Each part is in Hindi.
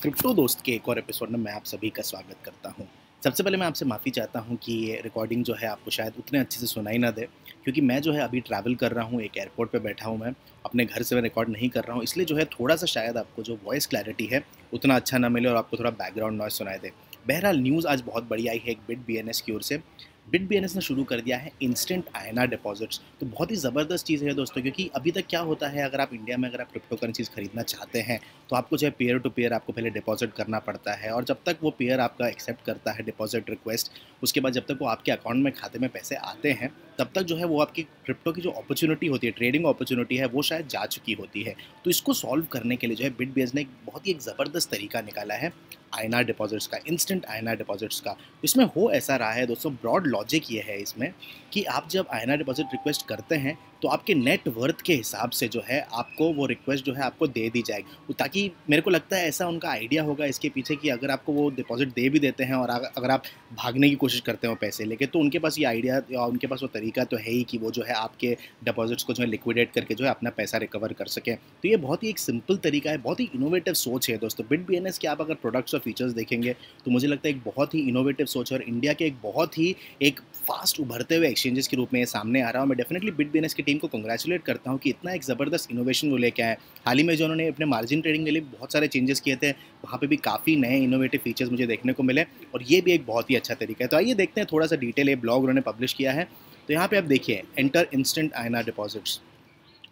क्रिप्टो दोस्त के एक और एपिसोड में मैं आप सभी का स्वागत करता हूं। सबसे पहले मैं आपसे माफ़ी चाहता हूं कि ये रिकॉर्डिंग जो है आपको शायद उतने अच्छे से सुनाई ना दे, क्योंकि मैं जो है अभी ट्रैवल कर रहा हूं, एक एयरपोर्ट पे बैठा हूं मैं, अपने घर से मैं रिकॉर्ड नहीं कर रहा हूं, इसलिए जो है थोड़ा-सा शायद आपको जो वॉइस क्लैरिटी है उतना अच्छा ना मिले और आपको थोड़ा बैकग्राउंड नॉइज़ सुनाई दे। बहरहाल न्यूज़ आज बहुत बड़ी आई है एक बिट बीएनएस की ओर से। बिट बीएनएस ने शुरू कर दिया है इंस्टेंट आईएनआर डिपॉजिट्स। तो बहुत ही ज़बरदस्त चीज़ है दोस्तों, क्योंकि अभी तक क्या होता है, अगर आप इंडिया में अगर आप क्रिप्टो करेंसीज़ खरीदना चाहते हैं तो आपको जो है पीयर टू पीयर आपको पहले डिपॉजिट करना पड़ता है, और जब तक वो पीयर आपका एक्सेप्ट करता है डिपॉजिट रिक्वेस्ट, उसके बाद जब तक वो आपके अकाउंट में खाते में पैसे आते हैं, तब तक जो है वो आपकी क्रिप्टो की जो अपॉर्चुनिटी होती है, ट्रेडिंग अपॉर्चुनिटी है, वो शायद जा चुकी होती है। तो इसको सॉल्व करने के लिए जो है बिटबेज ने एक बहुत ही एक ज़बरदस्त तरीका निकाला है आईएनआर डिपॉजिट्स का, इंस्टेंट आईएनआर डिपॉजिट्स का। इसमें हो ऐसा रहा है दोस्तों, ब्रॉड लॉजिक ये है इसमें कि आप जब आईएनआर डिपॉजिट रिक्वेस्ट करते हैं तो आपके नेट वर्थ के हिसाब से जो है आपको वो रिक्वेस्ट जो है आपको दे दी जाएगी, ताकि मेरे को लगता है ऐसा उनका आइडिया होगा इसके पीछे कि अगर आपको वो डिपॉजिट दे भी देते हैं और अगर आप भागने की कोशिश करते हो पैसे लेके, तो उनके पास ये आइडिया या उनके पास वो तरीका तो है ही कि वो जो है आपके डिपॉजिट्स को जो है लिक्विडेट करके जो है अपना पैसा रिकवर कर सकें। तो ये बहुत ही एक सिंपल तरीका है, बहुत ही इनोवेटिव सोच है दोस्तों। बिट बीएनएस के आप अगर प्रोडक्ट्स और फीचर्स देखेंगे तो मुझे लगता है एक बहुत ही इनोवेटिव सोच है, और इंडिया के एक बहुत ही एक फास्ट उभरते हुए एक्सचेंजेस के रूप में ये सामने आ रहा है। मैं डेफिनेटली बिट बीएनएस की टीम को कंग्रेचुलेट करता हूँ कि इतना एक ज़बरदस्त इनोवेशन वो लेके आए। हाल ही में जो उन्होंने अपने मार्जिन ट्रेडिंग के लिए बहुत सारे चेंजेस किए थे, वहाँ पे भी काफ़ी नए इनोवेटिव फीचर्स मुझे देखने को मिले, और ये भी एक बहुत ही अच्छा तरीका है। तो आइए देखते हैं थोड़ा सा डिटेल, ये ब्लॉग उन्होंने पब्लिश किया है। तो यहाँ पे आप देखिए, एंटर इंस्टेंट आईएनआर डिपॉजिट्स।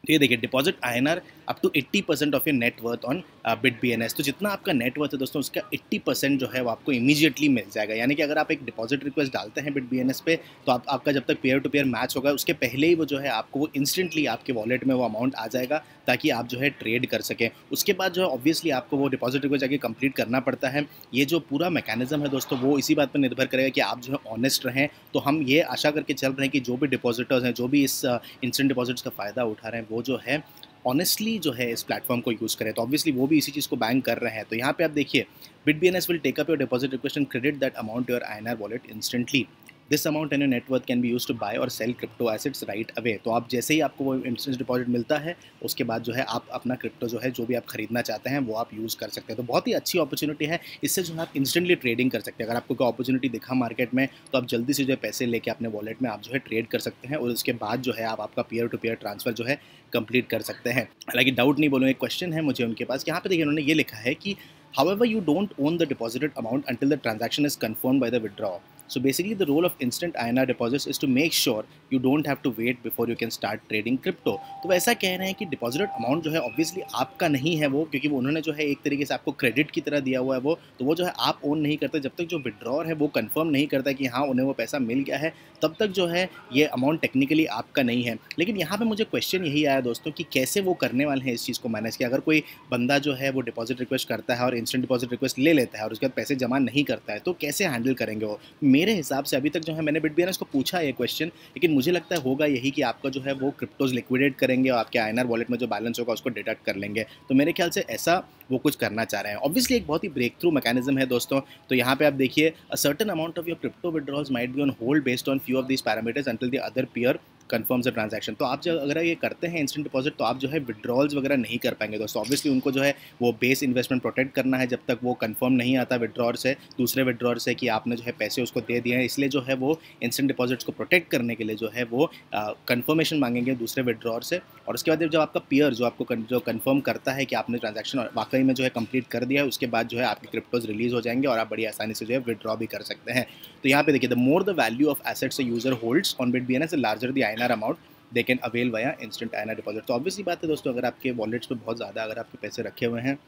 तो ये देखिए, deposit INR up to 80% of your net worth on BitBNS. तो जितना आपका नेट वर्थ है दोस्तों, उसका 80% जो है वो आपको इमीडिएटली मिल जाएगा। यानी कि अगर आप एक डिपॉजिट रिक्वेस्ट डालते हैं बिट बीएनएस पे, तो आपका जब तक पेयर टू पेयर मैच होगा उसके पहले ही वो जो है आपको वो इंस्टेंटली आपके वॉलेट में वो अमाउंट आ जाएगा, ताकि आप जो है ट्रेड कर सकें। उसके बाद जो है ऑब्वियसली आपको वो डिपॉजिट रिक्वेस्ट जाके कंप्लीट करना पड़ता है। ये जो पूरा मैकेनिज्म है दोस्तों, वो इसी बात पर निर्भर करेगा कि आप जो है ऑनेस्ट रहें। तो हम ये आशा करके चल रहे हैं कि जो भी डिपॉजिटर्स हैं, जो भी इस इंस्टेंट डिपॉजिट्स का फ़ायदा उठा रहे हैं, वो जो है ऑनेस्टली जो है इस प्लेटफॉर्म को यूज़ करें। तो ऑब्वियसली वो भी इसी चीज़ को बैंक कर रहे हैं। तो यहाँ पे आप देखिए, Bitbns will take up your deposit request and credit that amount your INR wallet instantly. This amount and your net worth can be use to buy or sell crypto assets right away. तो आप जैसे ही आपको वो इंस्टेंट डिपॉजिट मिलता है, उसके बाद जो है आप अपना क्रिप्टो जो है जो भी आप खरीदना चाहते हैं वो आप यूज़ कर सकते हैं। तो बहुत ही अच्छी अपॉर्चुनिटी है, इससे जो है आप इंस्टेंटली ट्रेडिंग कर सकते हैं। अगर आपको कोई अपॉर्चुनिटी दिखा मार्केट में, तो आप जल्दी से जो है पैसे लेके अपने वॉलेट में आप जो है ट्रेड कर सकते हैं, और उसके बाद जो है आप आपका पीयर टू पीयर ट्रांसफर जो है कंप्लीट कर सकते हैं। हालांकि डाउट नहीं बोलूँ, एक क्वेश्चन है मुझे उनके पास। यहाँ पे देखिए, उन्होंने ये लिखा है कि however you don't own the deposited amount until the transaction is confirmed by the withdrawal. So basically the role of instant INR deposits is to make sure you don't have to wait before you can start trading crypto. तो वैसा कह रहे हैं कि डिपॉजिटेड अमाउंट जो है ऑब्वियसली आपका नहीं है वो, क्योंकि वो उन्होंने जो है एक तरीके से आपको क्रेडिट की तरह दिया हुआ है वो, तो वो जो है आप ओन नहीं करते जब तक जो विड्रॉर है वो कंफर्म नहीं करता कि हाँ उन्हें वो पैसा मिल गया है, तब तक जो है ये अमाउंट टेक्निकली आपका नहीं है। लेकिन यहाँ पे मुझे क्वेश्चन यही आया दोस्तों कि कैसे वो करने वाले हैं इस चीज़ को मैनेज किया। अगर कोई बंदा जो है वो डिपॉजिट रिक्वेस्ट करता है और इंस्टेंट डिपॉजिट रिक्वेस्ट ले लेता है और उसके बाद पैसे जमा नहीं करता है, तो कैसे हैंडल करेंगे वो? मेरे हिसाब से अभी तक जो है, मैंने बिट बीएनएस को पूछा ये क्वेश्चन, लेकिन मुझे लगता है होगा यही कि आपका जो है वो क्रिप्टोज लिक्विडेट करेंगे और आपके आईएनआर वॉलेट में जो बैलेंस होगा उसको डिडक्ट कर लेंगे। तो मेरे ख्याल से ऐसा वो कुछ करना चाह रहे हैं। ऑब्वियसली एक बहुत ही ब्रेक थ्रू मैकेनिज्म है दोस्तों। तो यहाँ पे आप देखिए, a certain amount of your crypto withdrawals might be on hold based on few of these parameters until the other pair confirms the transaction. तो आप जब अगर ये करते हैं इंस्टेंट डिपॉजिट, तो आप जो है विड्रॉल्स वगैरह नहीं कर पाएंगे दोस्तों। ऑब्वियसली उनको जो है वो बेस इन्वेस्टमेंट प्रोटेक्ट करना है, जब तक वो कंफर्म नहीं आता विड्रॉर से, दूसरे विड्रॉर से, कि आपने जो है पैसे उसको दे दिए हैं। इसलिए जो है वो इंस्टेंट डिपॉजिट्स को प्रोटेक्ट करने के लिए जो है वो कंफर्मेशन मांगेंगे दूसरे विड्रॉर से, और उसके बाद जब आपका पीयर जो आपको जो कंफर्म करता है कि आपने ट्रांजैक्शन वाकई में जो है कंप्लीट कर दिया है, उसके बाद जो है आपके क्रिप्टोज रिलीज हो जाएंगे और आप बड़ी आसानी से जो है विड्रॉ भी कर सकते हैं। तो यहाँ पे देखिए, the more the value of assets a user holds on bit BNS, the larger the INR amount they can avail via instant INR deposit. तो ऑब्वियसली बात है दोस्तों, अगर आपके वॉलेट्स पे बहुत ज़्यादा अगर आपके पैसे रखे हुए हैं,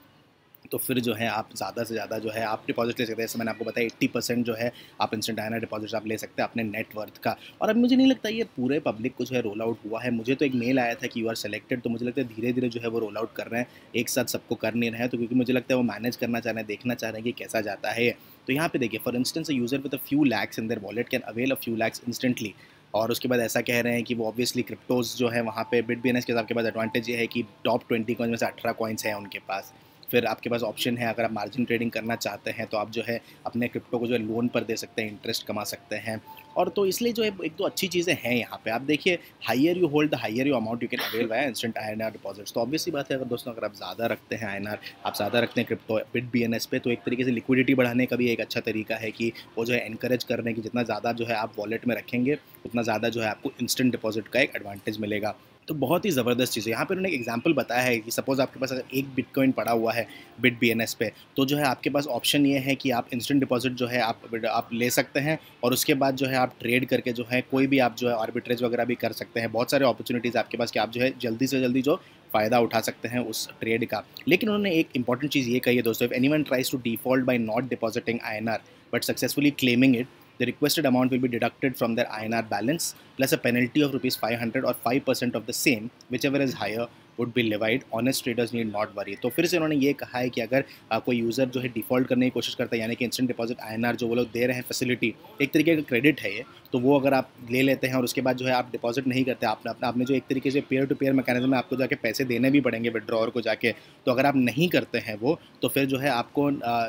तो फिर जो है आप ज़्यादा से ज़्यादा जो है आप डिपॉजिट ले सकते हैं। जैसे मैंने आपको बताया 80% जो है आप इंस्टेंट आईएनआर डिपॉजिट आप ले सकते हैं अपने नेट वर्थ का। और अब मुझे नहीं लगता ये पूरे पब्लिक को जो है रोल आउट हुआ है। मुझे तो एक मेल आया था कि यू आर सेलेक्टेड, तो मुझे लगता है धीरे धीरे जो है वो रोल आउट कर रहे हैं, एक साथ सबको कर नहीं रहे हैं। तो क्योंकि मुझे लगता है वो मैनेज करना चाह रहे हैं, देखना चाह रहे हैं कि कैसा जाता है। तो यहाँ पे देखिए, for instance a user with a few lakhs in their wallet can avail a few lakhs instantly. और उसके बाद ऐसा कह रहे हैं कि वो ऑब्वियसली क्रिप्टोज जो है वहाँ पे बिट बीएनएस के हिसाब के बाद एडवांटेज ये है कि टॉप 20 कॉइन में से 18 कॉइन्स हैं उनके पास। फिर आपके पास ऑप्शन है, अगर आप मार्जिन ट्रेडिंग करना चाहते हैं तो आप जो है अपने क्रिप्टो को जो है लोन पर दे सकते हैं, इंटरेस्ट कमा सकते हैं। और तो इसलिए जो है एक दो अच्छी चीज़ें हैं यहाँ पे। आप देखिए, higher you hold the higher you amount you can avail via instant INR deposits. तो ऑब्वियस सी बात है, अगर दोस्तों अगर आप ज़्यादा रखते हैं INR, आप ज़्यादा रखते हैं क्रिप्टो BitBNS पे, तो एक तरीके से लिक्विडिटी बढ़ाने का भी एक अच्छा तरीका है कि वो जो है एनकरेज कर रहे हैं कि जितना ज़्यादा जो है आप वॉलेट में रखेंगे उतना ज़्यादा जो है आपको इंस्टेंट डिपॉजिट का एक एडवांटेज मिलेगा। तो बहुत ही ज़बरदस्त चीज़ है। यहाँ पे उन्होंने एक एग्जांपल बताया है कि सपोज़ आपके पास अगर एक बिटकॉइन पड़ा हुआ है BitBNS पे, तो जो है आपके पास ऑप्शन ये है कि आप इंस्टेंट डिपॉजिट जो है आप ले सकते हैं, और उसके बाद जो है आप ट्रेड करके जो है कोई भी आप जो है आर्बिट्रेज वगैरह भी कर सकते हैं। बहुत सारे अपॉर्चुनिटीज़ आपके पास कि आप जो है जल्दी से जल्दी जो फ़ायदा उठा सकते हैं उस ट्रेड का। लेकिन उन्होंने एक इंपॉर्टेंट चीज़ ये कही है दोस्तों, if anyone tries to default by not depositing INR but successfully claiming it, the requested amount will be deducted from their INR balance plus a penalty of rupees 500 or 5% of the same, whichever is higher would be levied. Honest traders need not worry. तो फिर से उन्होंने ये कहा है कि अगर कोई यूज़र जो है डिफ़ॉल्ट करने की कोशिश करता है, यानी कि इंस्टेंट डिपॉजिट INR जो वो लोग दे रहे हैं फैसिलिटी, एक तरीके का क्रेडिट है ये, तो वो अगर आप ले लेते हैं और उसके बाद जो है आप डिपॉजिट नहीं करते, आपने जो एक तरीके से पेयर टू पेयर मैकेनिज्म है, आपको जाके पैसे देने भी पड़ेंगे विड्रॉअर को जाके, तो अगर आप नहीं करते हैं वो, तो फिर जो है आपको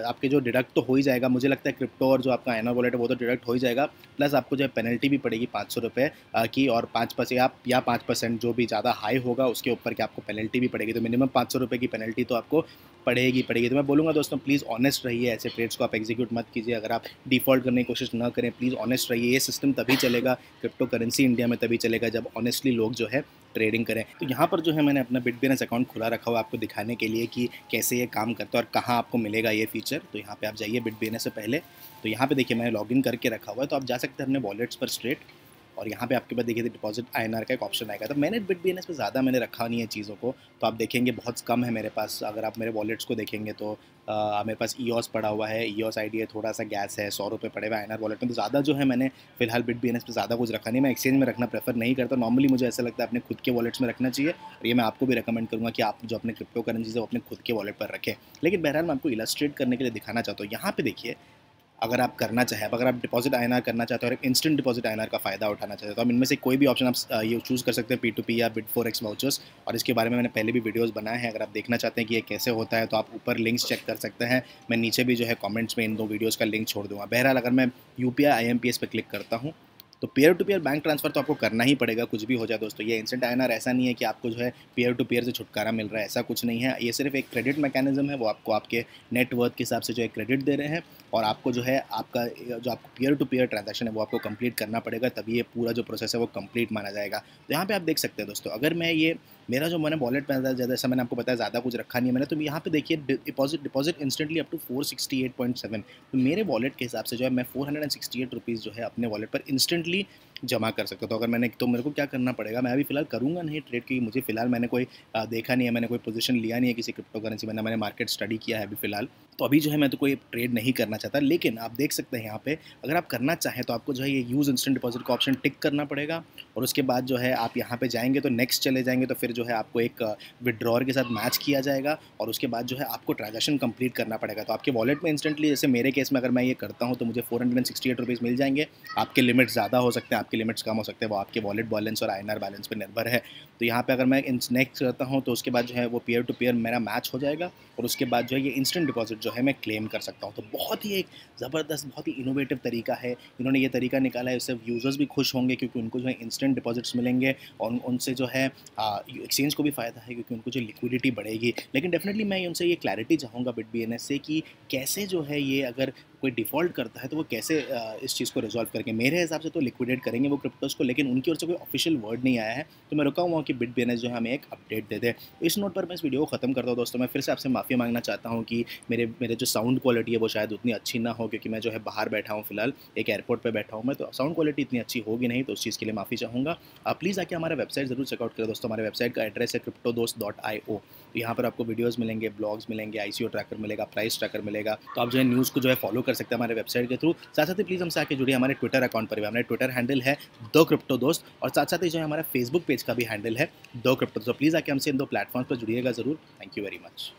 आपके जो डिडक्ट तो हो ही जाएगा, मुझे लगता है क्रिप्टो और जो आपका INR वॉलेट है वो तो डिडक्ट हो ही जाएगा, प्लस आपको जो है पेनल्टी भी पड़ेगी 500 रुपये की, और 5% या 5% जो भी ज़्यादा हाई होगा उसके ऊपर की आपको पेनल्टी भी पड़ेगी। तो मिनिमम 500 रुपये की पेनल्टी तो आपको पड़ेगी। तो मैं बोलूँगा दोस्तों, प्लीज़ ऑनेस्ट रहिए, ऐसे ट्रेड्स को आप एग्जीक्यूट मत कीजिए। अगर आप डिफ़ॉल्ट करने की कोशिश ना करें, प्लीज़ ऑनेस्ट रहिए। ये सिस्टम तभी चलेगा, क्रिप्टो करेंसी इंडिया में तभी चलेगा जब ऑनेस्टली लोग जो है ट्रेडिंग करें। तो यहाँ पर जो है मैंने अपना BitBNS अकाउंट खुला रखा हुआ आपको दिखाने के लिए कि कैसे ये काम करता है और कहाँ आपको मिलेगा ये फीचर। तो यहाँ पे आप जाइए BitBNS से पहले, तो यहाँ पे देखिए मैंने लॉगिन करके रखा हुआ है, तो आप जा सकते हैं अपने वॉलेट्स पर स्ट्रेट, और यहाँ पे आपके पास देखिए डिपॉजिट INR का एक ऑप्शन आएगा। तो मैंने BitBNS पे ज़्यादा मैंने रखा नहीं है चीज़ों को, तो आप देखेंगे बहुत कम है मेरे पास। अगर आप मेरे वॉलेट्स को देखेंगे तो मेरे पास EOS पड़ा हुआ है, EOS ID है, थोड़ा सा गैस है, 100 रुपये पड़े हुए INR वॉलेट में। तो ज़्यादा जो है मैंने फिलहाल BitBNS पे ज़्यादा कुछ रखा नहीं। मैं एक्सचेंज में रखना प्रेफर नहीं करता। नॉर्मली मुझे ऐसा लगता है अपने खुद के वॉलेट्स में रखना चाहिए, और ये मैं आपको भी रिकमेंड करूँगा कि आप जो अपने क्रिप्टो करेंसीज है वो अपने खुद के वॉलेट पर रखें। लेकिन बहरहाल मैं आपको इलस्ट्रेट करने के लिए दिखाना चाहता हूँ। यहाँ पे देखिए, अगर आप करना चाहें, अगर आप डिपॉजिट INR करना चाहते हो और इंस्टेंट डिपॉजिट INR का फ़ायदा उठाना चाहते हो, तो आप इनमें से कोई भी ऑप्शन आप ये चूज़ कर सकते हैं, P2P या Bit4X वाउचर्स। और इसके बारे में मैंने पहले भी वीडियोस बनाए हैं। अगर आप देखना चाहते हैं कि ये कैसे होता है तो आप ऊपर लिंक्स चेक कर सकते हैं। मैं नीचे भी जो है कमेंट्स में इन 2 वीडियोज़ का लिंक छोड़ दूँगा। बहरहाल अगर मैं UPI IMPS पे क्लिक करता हूँ, तो peer to peer bank transfer तो आपको करना ही पड़ेगा, कुछ भी हो जाए दोस्तों। ये इंस्टेंट INR ऐसा नहीं है कि आपको जो है पेयर टू पेयर से छुटकारा मिल रहा है, ऐसा कुछ नहीं है। ये सिर्फ एक क्रेडिट मैकेनिज्म है, वो आपको आपके नेट वर्थ के हिसाब से जो है क्रेडिट दे रहे हैं, और आपको जो है आपका जो आपको पेयर टू पेयर ट्रांजैक्शन है वो आपको कंप्लीट करना पड़ेगा, तभी ये पूरा जो प्रोसेस है वो कंप्लीट माना जाएगा। तो यहाँ पे आप देख सकते हैं दोस्तों, अगर मैं ये मेरा जो मैंने वॉलेट में ज़्यादा, जैसा मैंने आपको बताया, ज़्यादा कुछ रखा नहीं है मैंने, तो यहाँ पे देखिए डिपॉजिट इंस्टेंटली अप टू 468.7। तो मेरे वॉलेट के हिसाब से जो है मैं 468 रुपीज़ जो है अपने वॉलेट पर इंस्टेंटली जमा कर सकता हूँ। तो अगर मैंने, तो मेरे को क्या करना पड़ेगा, मैं अभी फ़िलहाल करूँगा नहीं ट्रेड, की मुझे फ़िलहाल मैंने कोई देखा नहीं है, मैंने कोई पोजीशन लिया नहीं है किसी क्रिप्टो करेंसी में, मैंने मार्केट स्टडी किया है अभी फ़िलहाल। तो अभी जो है मैं तो कोई ट्रेड नहीं करना चाहता। लेकिन आप देख सकते हैं यहाँ पे, अगर आप करना चाहें तो आपको जो है ये यूज़ इंस्टेंट डिपॉजिट का ऑप्शन टिक करना पड़ेगा, और उसके बाद जो है आप यहाँ पे जाएंगे तो नेक्स्ट चले जाएंगे, तो फिर जो है आपको एक विड्रॉअर के साथ मैच किया जाएगा, और उसके बाद जो है आपको ट्रांजैक्शन कंप्लीट करना पड़ेगा। तो आपके वॉलेट में इंस्टेंटली, जैसे मेरे केस में अगर मैं ये करता हूँ तो मुझे 468 रुपीज़ मिल जाएंगे। आपके लिमिट ज़्यादा हो सकते हैं, आपके लिमिट्स कम हो सकते हैं, वो आपके वॉलेट बैलेंस और INR बैलेंस पर निर्भर है। तो यहाँ पे अगर मैं नेक्स्ट करता हूँ तो उसके बाद जो है वो पेयर टू पेयर मेरा मैच हो जाएगा, और उसके बाद जो है ये इंस्टेंट डिपॉजिट जो है मैं क्लेम कर सकता हूँ। तो बहुत ही एक ज़बरदस्त, बहुत ही इनोवेटिव तरीका है, इन्होंने ये तरीका निकाला है। इससे यूज़र्स भी खुश होंगे क्योंकि उनको जो है इंस्टेंट डिपॉजिट्स मिलेंगे, और उनसे जो है एक्सचेंज को भी फ़ायदा है क्योंकि उनको जो लिक्विडिटी बढ़ेगी। लेकिन डेफिनेटली मैं उनसे ये क्लैरिटी चाहूँगा BitBNS से कि कैसे जो है ये, अगर कोई डिफ़ॉल्ट करता है तो वो कैसे इस चीज़ को रिजॉल्व करेंगे। मेरे हिसाब से तो लिक्विडेट करेंगे वो क्रिप्टोज़ को, लेकिन उनकी ओर से कोई ऑफिशियल वर्ड नहीं आया है। तो मैं रुका हुआ हूँ कि BitBNS जो है हमें एक अपडेट दे दे। तो इस नोट पर मैं इस वीडियो को ख़त्म करता हूँ दोस्तों। मैं फिर से आपसे माफ़ी मांगना चाहता हूँ कि मेरे जो साउंड क्वालिटी है वो शायद उतनी अच्छी ना हो, क्योंकि मैं जो है बाहर बैठा हूँ फ़िलहाल, एक एयरपोर्ट पे बैठा हूँ मैं, तो साउंड क्वालिटी इतनी अच्छी होगी नहीं, तो उस चीज़ के लिए माफ़ी चाहूँगा। आप प्लीज़ आके हमारा वेबसाइट ज़रूर चेकआउट करें दोस्तों। हमारे वेबसाइट का एड्रेस है cryptodost.io। तो यहाँ पर आपको वीडियोज़ मिलेंगे, ब्लॉग्स मिलेंगे, ICO ट्रैकर मिलेगा, प्राइस ट्रैकर मिलेगा। तो आप जो है न्यूज़ को जो है फॉलो कर सकते हैं हमारे वेबसाइट के थ्रू। साथ साथ ही प्लीज़ हमसे आके जुड़िए हमारे ट्विटर अकाउंट पर भी। हमारे ट्विटर हैंडल है द क्रिप्टो दोस्त, और साथ साथ ही जो है हमारा फेसबुक पेज का भी हैंडल है द क्रिप्टो। तो प्लीज़ आके हमसे इन 2 प्लेटफॉर्म्स पर जुड़िएगा ज़रूर। Thank you very much.